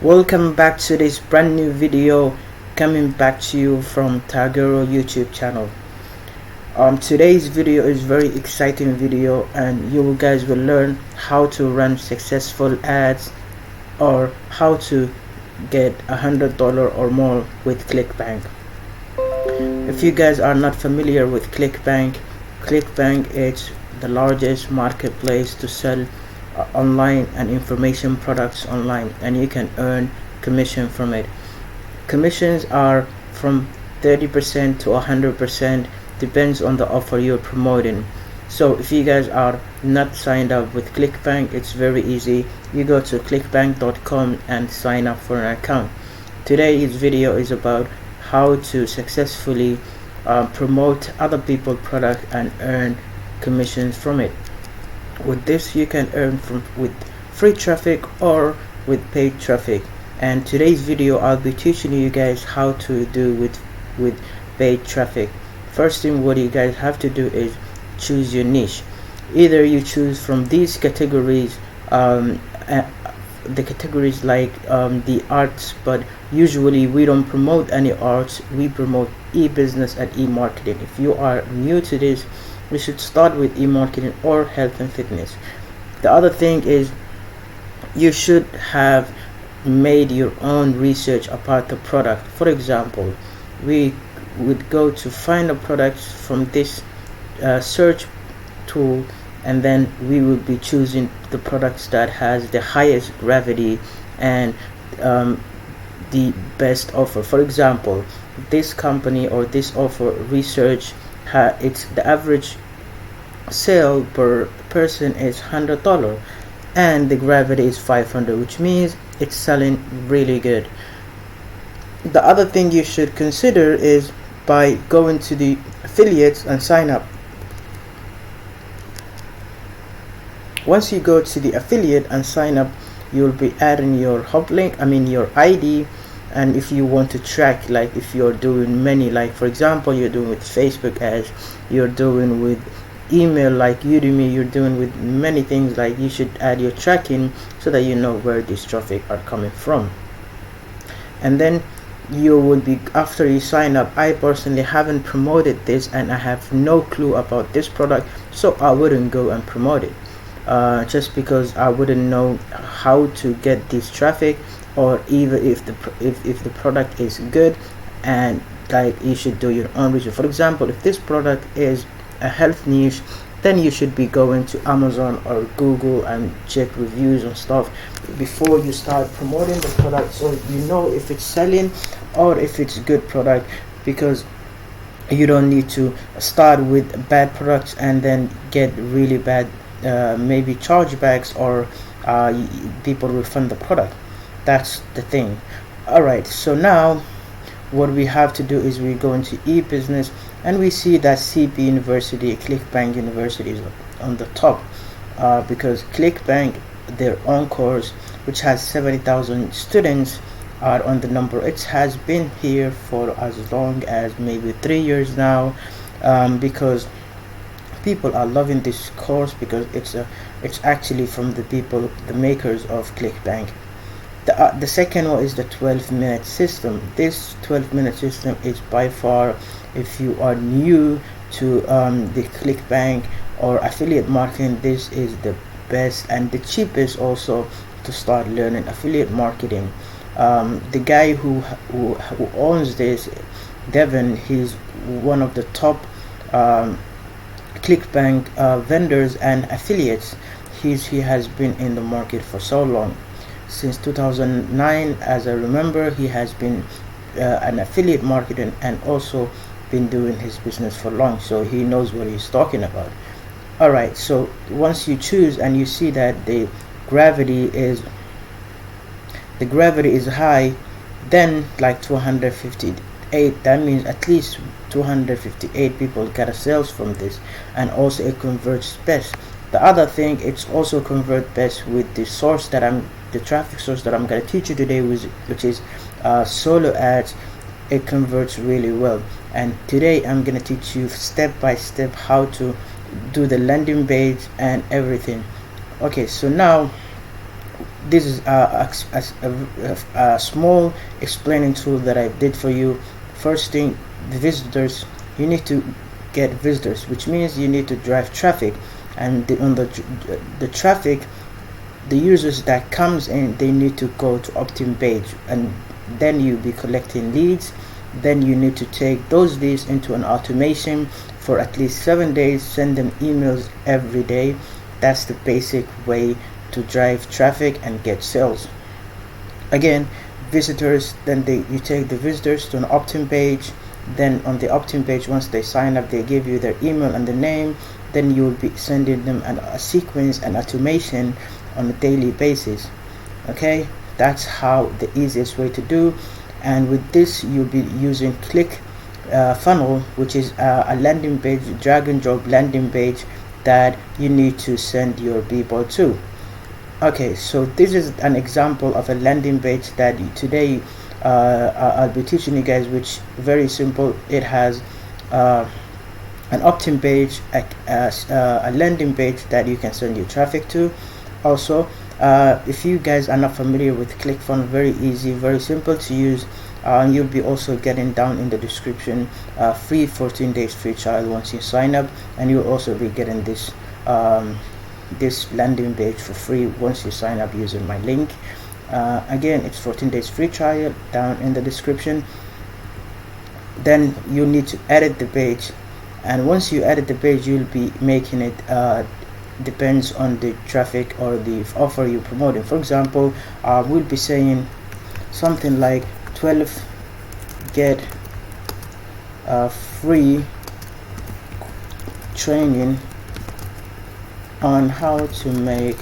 Welcome back to this brand new video coming back to you from Tageero YouTube channel. Today's video is very exciting video, and you guys will learn how to run successful ads or how to get $100 or more with Clickbank. If you guys are not familiar with Clickbank is the largest marketplace to sell online and information products online, and you can earn commission from it. Commissions are from 30% to 100%, depends on the offer you're promoting. So if you guys are not signed up with Clickbank, it's very easy. You go to clickbank.com and sign up for an account. Today's video is about how to successfully promote other people's product and earn commissions from it. With this, you can earn with free traffic or with paid traffic. And today's video, I'll be teaching you guys how to do with paid traffic. First thing what you guys have to do is choose your niche. Either you choose from these categories, the categories like the arts, but usually we don't promote any arts, we promote e-business and e-marketing. If you are new to this, we should start with e-marketing or health and fitness. The other thing is you should have made your own research about the product. For example, we would go to find a product from this search tool, and then we would be choosing the products that has the highest gravity and the best offer. For example, this company or this offer research, it's the average sale per person is $100 and the gravity is 500, which means it's selling really good. The other thing you should consider is by going to the affiliates and sign up. Once you go to the affiliate and sign up, you'll be adding your hub link, your ID. And if you want to track, like if you're doing many, like for example you're doing with Facebook ads, you're doing with email like Udemy, you're doing with many things, like you should add your tracking so that you know where this traffic are coming from. And then you will be, after you sign up, I personally haven't promoted this and I have no clue about this product, so I wouldn't go and promote it just because I wouldn't know how to get this traffic, or even if the product is good, and like you should do your own research. For example, if this product is a health niche, then you should be going to Amazon or Google and check reviews and stuff before you start promoting the product, so you know if it's selling or if it's a good product, because you don't need to start with bad products and then get really bad maybe chargebacks or people refund the product. That's the thing. Alright, so now what we have to do is we go into e-business, and we see that CP University, Clickbank University is on the top because Clickbank, their own course, which has 70,000 students, are on the number. It has been here for as long as maybe 3 years now, because people are loving this course because it's actually from the makers of Clickbank. The second one is the 12-minute system. This 12-minute system is by far, if you are new to the Clickbank or affiliate marketing, this is the best and the cheapest also to start learning affiliate marketing. The guy who owns this, Devin, he's one of the top Clickbank vendors and affiliates. He has been in the market for so long. Since 2009, as I remember, he has been an affiliate marketing and also been doing his business for long, so he knows what he's talking about. Alright, so once you choose and you see that the gravity is high, then like 258, that means at least 258 people got a sales from this, and also it converts best. The other thing, it's also convert best with the source that the traffic source that I'm going to teach you today, which is solo ads. It converts really well, and today I'm going to teach you step by step how to do the landing page and everything. Okay, so now this is a small explaining tool that I did for you. First thing, the visitors, you need to get visitors, which means you need to drive traffic, and on the traffic, the users that comes in, they need to go to opt-in page, and then you'll be collecting leads. Then you need to take those leads into an automation for at least 7 days, send them emails every day. That's the basic way to drive traffic and get sales. Again, visitors, then you take the visitors to an opt-in page. Then on the opt-in page, once they sign up, they give you their email and the name. Then you will be sending them a sequence and automation on a daily basis. Okay, that's how the easiest way to do. And with this, you'll be using Funnel, which is a landing page, drag and drop landing page that you need to send your people to. Okay, so this is an example of a landing page that today I'll be teaching you guys, which very simple. It has an opt-in page, a landing page that you can send your traffic to. Also, if you guys are not familiar with ClickFunnels, very easy, very simple to use. You'll be also getting down in the description free 14 days free trial once you sign up, and you'll also be getting this this landing page for free once you sign up using my link. Again, it's 14 days free trial down in the description. Then you need to edit the page, and once you edit the page, you'll be making it depends on the traffic or the offer you're promoting. For example, we'll be saying something like 12 get free training on how to make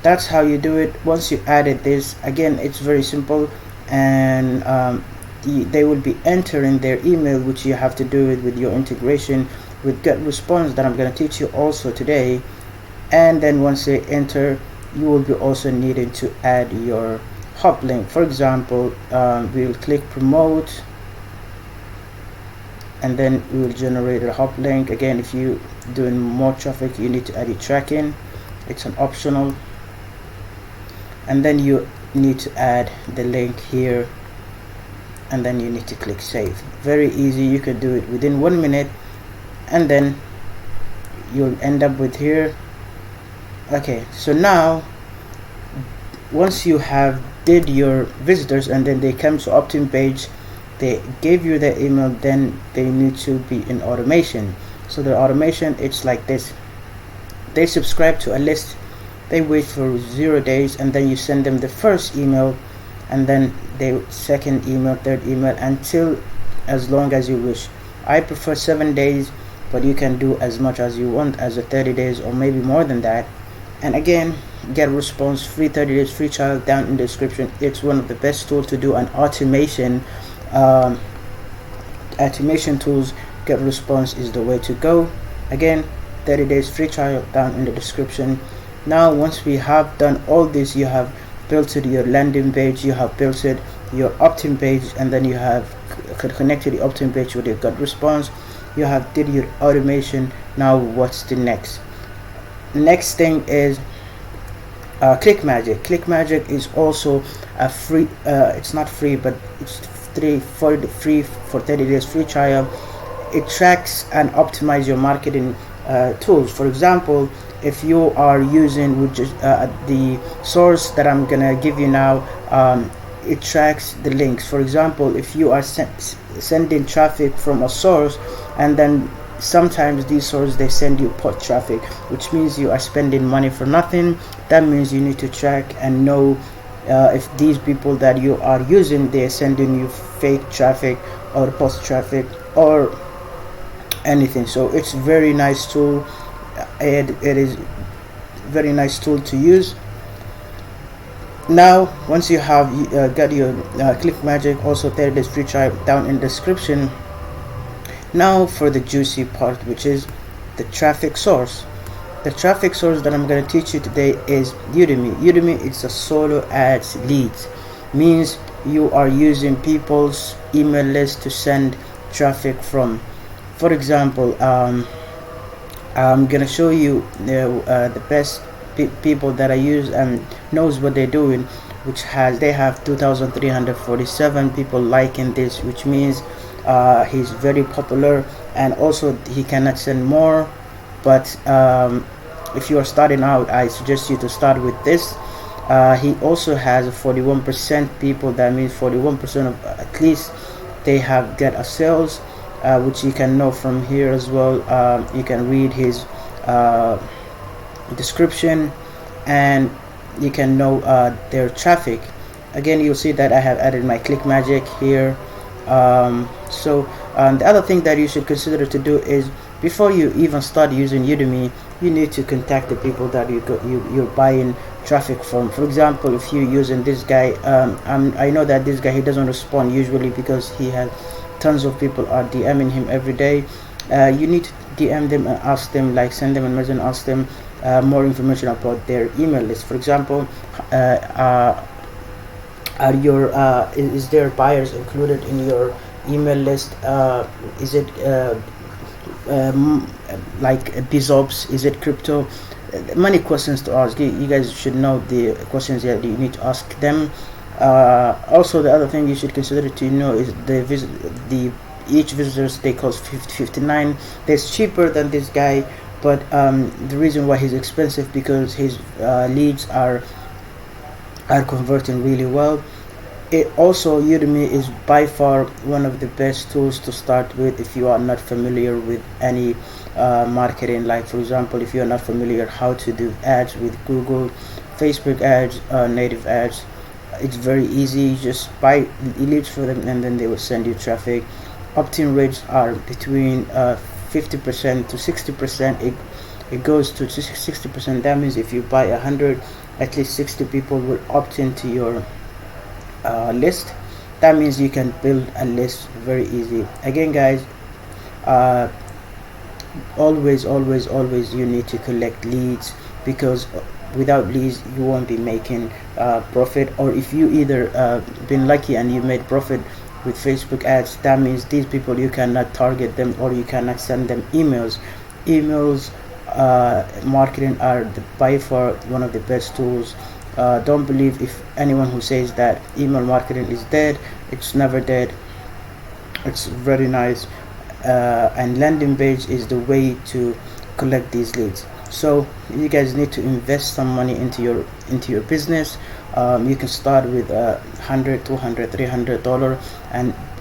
that's how you do it. Once you added this, again, it's very simple, and they will be entering their email, which you have to do it with your integration with Getresponse that I'm going to teach you also today. And then once they enter, you will be also needing to add your hop link. For example, we'll click promote, and then we will generate a hop link. Again, if you doing more traffic, you need to add your tracking. It's an optional. And then you need to add the link here, and then you need to click save. Very easy, you can do it within 1 minute, and then you'll end up with here. Okay, so now once you have did your visitors and then they come to opt-in page, they gave you their email, then they need to be in automation. So the automation, it's like this: they subscribe to a list, they wait for 0 days, and then you send them the first email, and then the second email, third email, until as long as you wish. I prefer 7 days, but you can do as much as you want, as a 30 days or maybe more than that. And again, Getresponse free 30 days free trial down in the description. It's one of the best tools to do an automation tools. Getresponse is the way to go. Again, 30 days free trial down in the description. Now once we have done all this, you have built it your landing page, you have built it your opt-in page, and then you have connected the opt-in page with your Getresponse, you have did your automation. Now what's the next thing is Clickmagic. Clickmagic is also a free, it's not free, but it's free for 30 days free trial. It tracks and optimize your marketing tools. For example, if you are using which is the source that I'm gonna give you now, it tracks the links. For example, if you are sending traffic from a source, and then sometimes these sources, they send you pot traffic, which means you are spending money for nothing. That means you need to track and know if these people that you are using, they're sending you fake traffic or post traffic or anything. So it's very nice tool. It is very nice tool to use. Now once you have got your Clickmagic, also 30 days free trial down in the description. Now for the juicy part, which is the traffic source. The traffic source that I'm going to teach you today is Udemy. Udemy is a solo ads leads, means you are using people's email list to send traffic from. For example, I'm gonna show you the best people that I use and knows what they're doing, which they have 2,347 people liking this, which means he's very popular, and also he cannot send more. But if you are starting out, I suggest you to start with this. He also has 41% people. That means 41% of at least they have get a sales, which you can know from here as well. You can read his description, and you can know their traffic. Again, you'll see that I have added my Clickmagic here. The other thing that you should consider to do is, before you even start using Udemy, you need to contact the people that you're buying traffic from. For example, if you're using this guy, I know that this guy, he doesn't respond usually because he has tons of people are DMing him every day. You need to DM them and ask them, like send them a message and ask them more information about their email list. For example, are your is there buyers included in your email list? Is it like BizOps? Is it crypto? Many questions to ask. You guys should know the questions that you need to ask them. Also, the other thing you should consider to know is each visitors they cost 59. That's cheaper than this guy, but the reason why he's expensive because his leads are converting really well. Udemy is by far one of the best tools to start with if you are not familiar with any marketing. Like for example, if you are not familiar how to do ads with Google, Facebook ads, native ads, it's very easy. You just buy leads for them and then they will send you traffic. Opt-in rates are between 50% to 60%. It goes to 60%. That means if you buy 100, at least 60 people will opt into your list. That means you can build a list very easy. Again, guys, always you need to collect leads, because without leads you won't be making profit. Or if you either been lucky and you made profit with Facebook ads, that means these people you cannot target them or you cannot send them emails. Marketing are by far one of the best tools. Don't believe if anyone who says that email marketing is dead. It's never dead. It's very nice, and landing page is the way to collect these leads. So you guys need to invest some money into your business. You can start with $100, $200, $300,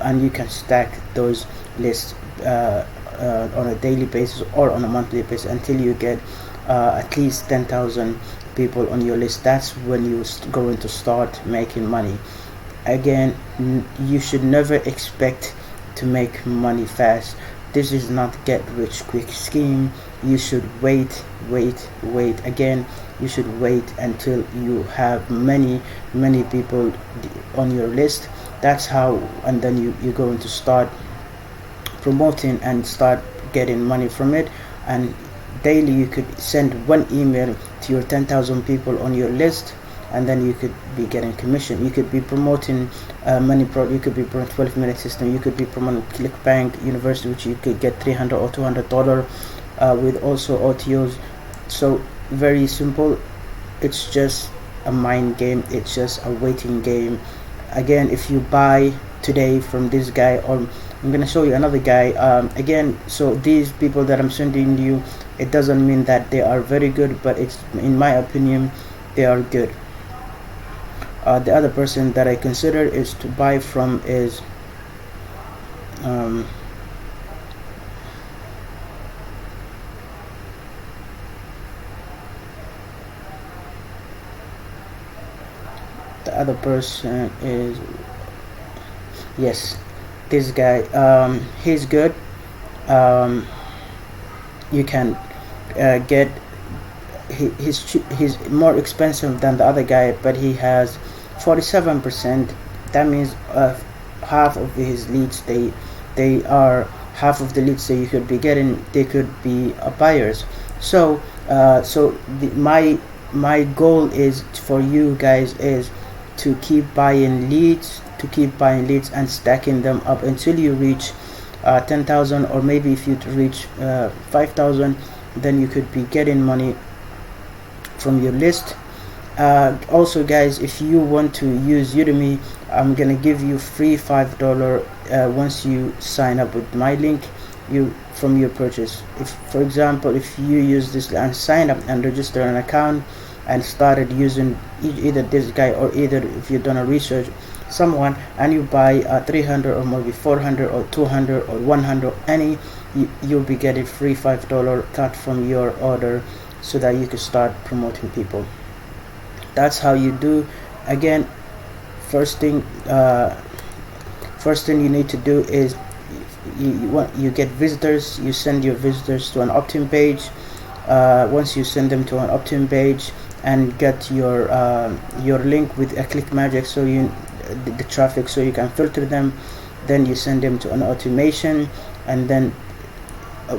and you can stack those lists on a daily basis or on a monthly basis until you get at least 10,000 people on your list. That's when you're going to start making money. Again, you should never expect to make money fast. This is not get rich quick scheme. You should wait. Again, you should wait until you have many people on your list. That's how, and then you're going to start promoting and start getting money from it. And daily you could send one email to your 10,000 people on your list, and then you could be getting commission. You could be promoting many products. You could be promoting 12-minute system. You could be promoting Clickbank University, which you could get $300 or $200 with also OTOs. So very simple. It's just a mind game. It's just a waiting game. Again, if you buy today from this guy, or I'm gonna show you another guy. Again, so these people that I'm sending you, it doesn't mean that they are very good, but it's, in my opinion, they are good. The other person that I consider is to buy from is the other person is, yes, this guy. He's good. You can get, he's more expensive than the other guy, but he has 47%. That means half of his leads, they are half of the leads that you could be getting, they could be buyers. So So my goal is for you guys is to keep buying leads, and stacking them up until you reach 10,000, or maybe if you reach 5,000, then you could be getting money from your list. Also guys, if you want to use Udemy, I'm gonna give you free $5 once you sign up with my link from your purchase. If, for example, if you use this and sign up and register an account and started using either this guy, or either if you've done a research someone and you buy 300 or maybe 400 or 200 or 100 any, you'll be getting free $5 cut from your order, so that you can start promoting people. That's how you do. Again, first thing you need to do is you get visitors. You send your visitors to an opt-in page. Once you send them to an opt-in page and get your link with a Clickmagic, so the traffic, so you can filter them, then you send them to an automation, and then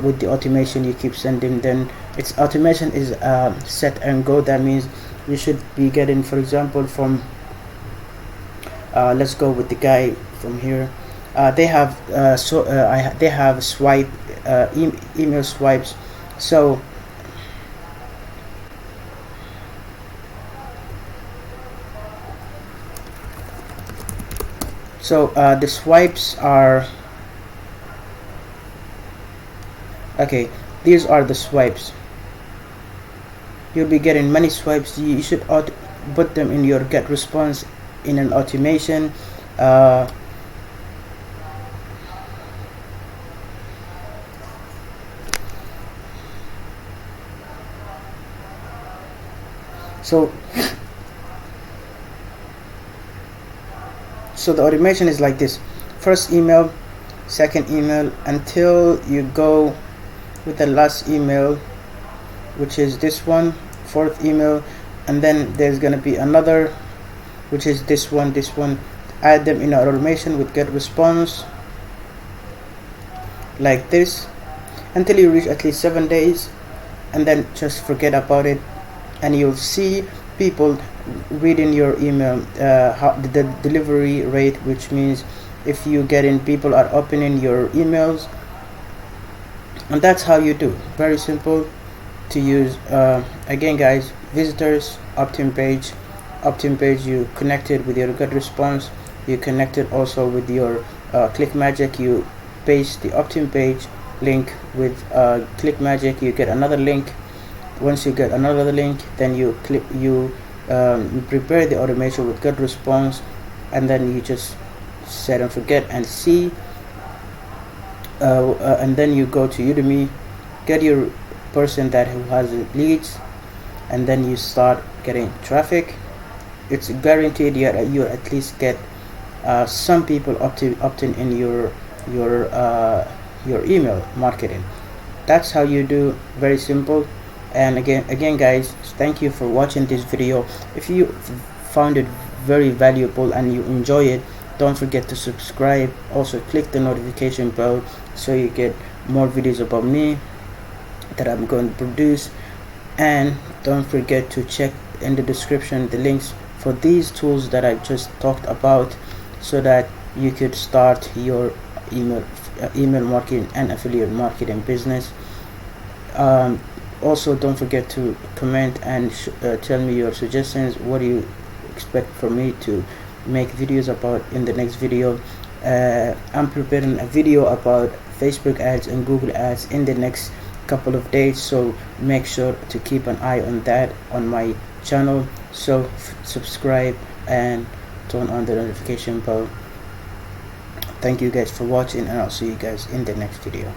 with the automation you keep sending. Then its automation is set and go. That means you should be getting, for example, from let's go with the guy from here. They have they have swipe email swipes. So the swipes are okay. These are the swipes. You'll be getting many swipes. You should put them in your Getresponse in an automation. So the automation is like this: first email, second email, until you go with the last email, which is this one, fourth email, and then there's gonna be another, which is this one. Add them in our automation with Getresponse like this until you reach at least 7 days, and then just forget about it, and you'll see people reading your email, how the delivery rate, which means if you get in, people are opening your emails. And that's how you do. Very simple to use. Again guys, visitors, opt-in page, you connected with your Getresponse, you connected also with your Clickmagic, you paste the opt-in page link with Clickmagic, you get another link. Once you get another link, then you prepare the automation with Getresponse, and then you just set and forget and see. And then you go to Udemy, get your person who has leads, and then you start getting traffic. It's guaranteed you at least get some people opt-in in your email marketing. That's how you do. Very simple. And again guys, thank you for watching this video. If you found it very valuable and you enjoy it, don't forget to subscribe. Also click the notification bell so you get more videos about me that I'm going to produce. And don't forget to check in the description the links for these tools that I just talked about, so that you could start your email marketing and affiliate marketing business. Also don't forget to comment and tell me your suggestions. What do you expect for me to make videos about in the next video? I'm preparing a video about Facebook ads and Google ads in the next couple of days, so make sure to keep an eye on that on my channel. So subscribe and turn on the notification bell. Thank you guys for watching, and I'll see you guys in the next video.